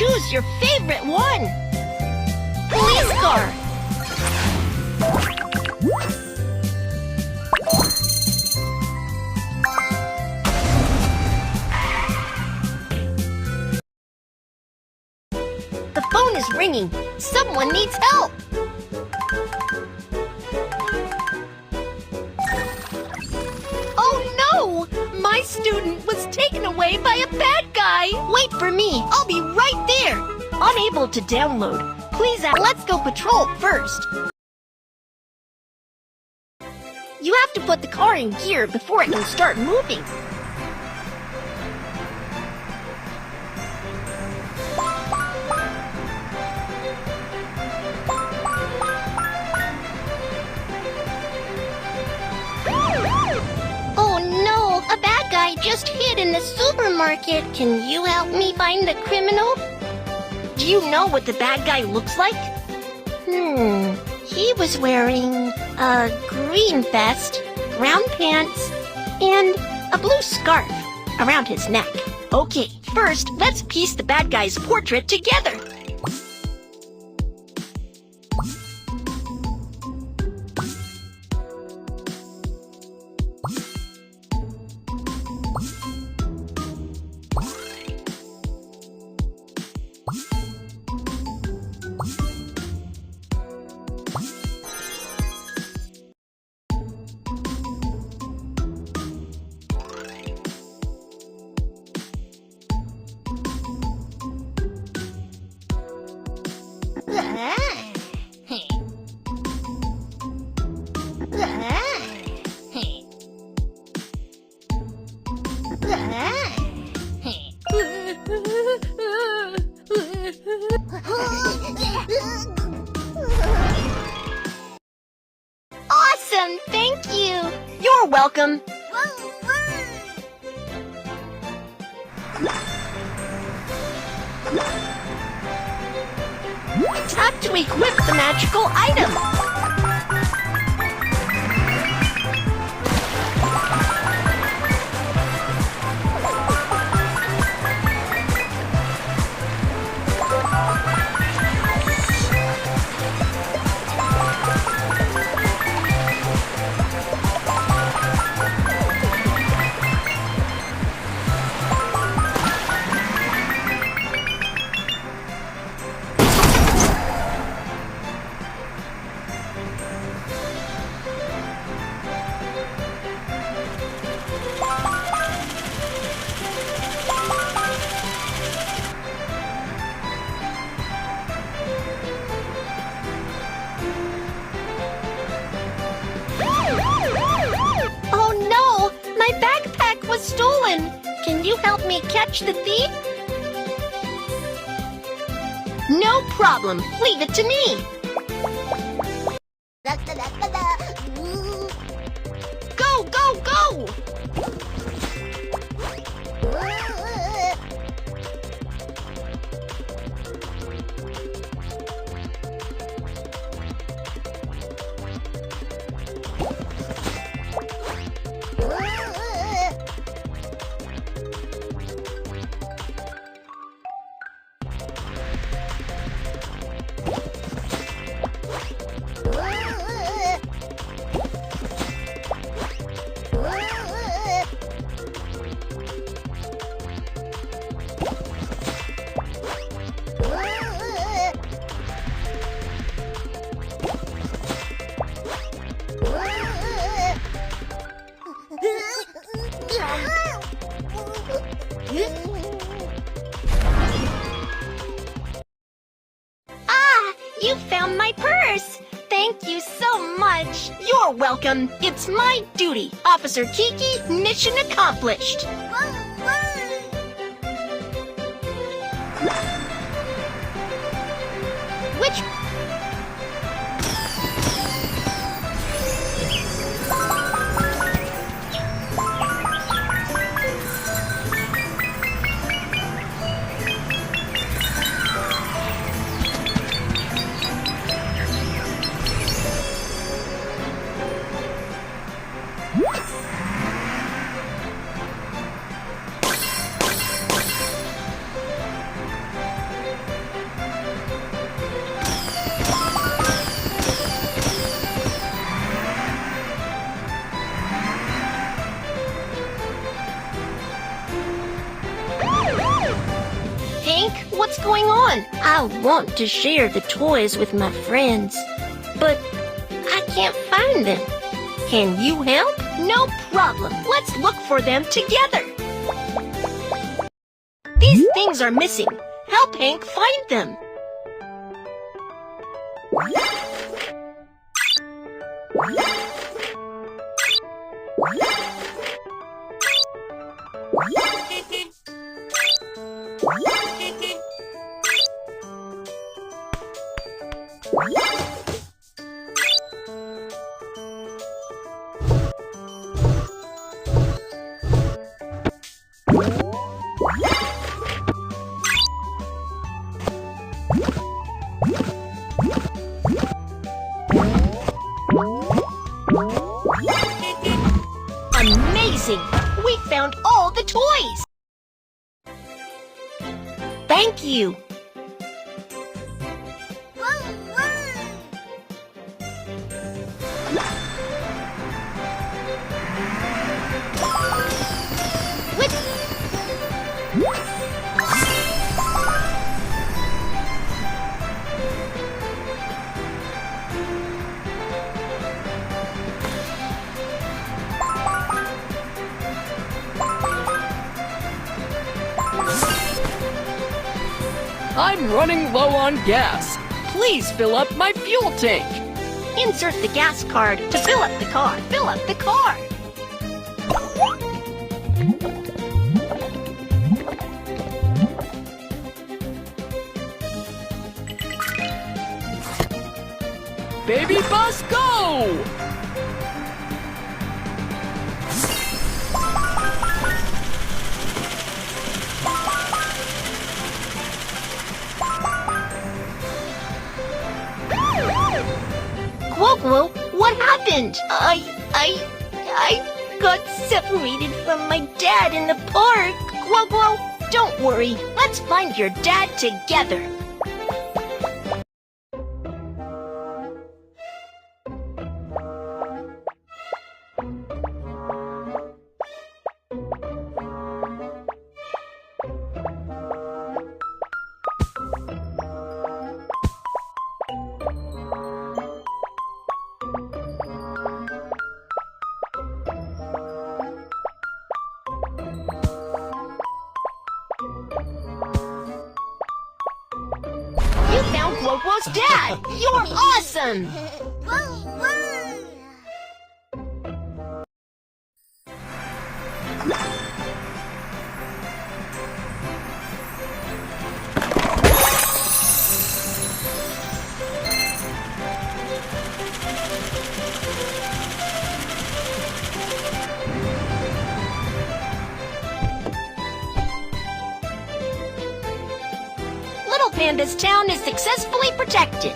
choose your favorite one. Police car. The phone is ringing. Someone needs help. Oh no! My student was taken away by a bad guy. Wait for me. I'll be right there. Unable to download. Please, let's go patrol first. You have to put the car in gear before it can start moving. Oh no, a bad guy just hid in the supermarket. Can you help me find the criminal? Do you know what the bad guy looks like? He was wearing a green vest, brown pants, and a blue scarf around his neck. Okay, first, let's piece the bad guy's portrait together. Awesome, thank you. You're welcome. Tap to equip the magical item. Stolen. Can you help me catch the thief? No problem. Leave it to me. Go, go, go! You found my purse! Thank you so much! You're welcome! It's my duty! Officer Kiki, mission accomplished! Which... Hank, what's going on? I want to share the toys with my friends, but I can't find them. Can you help? No problem. Let's look for them together. These things are missing. Help Hank find them. Amazing! We found all the toys! Thank you! I'm running low on gas. Please fill up my fuel tank. Insert the gas card to fill up the car. Fill up the car. Baby bus, go! Quoquo, what happened? I got separated from my dad in the park. Quoquo, don't worry. Let's find your dad together. You found Quoquo's dad! You're awesome! Little Panda's town is successfully protected.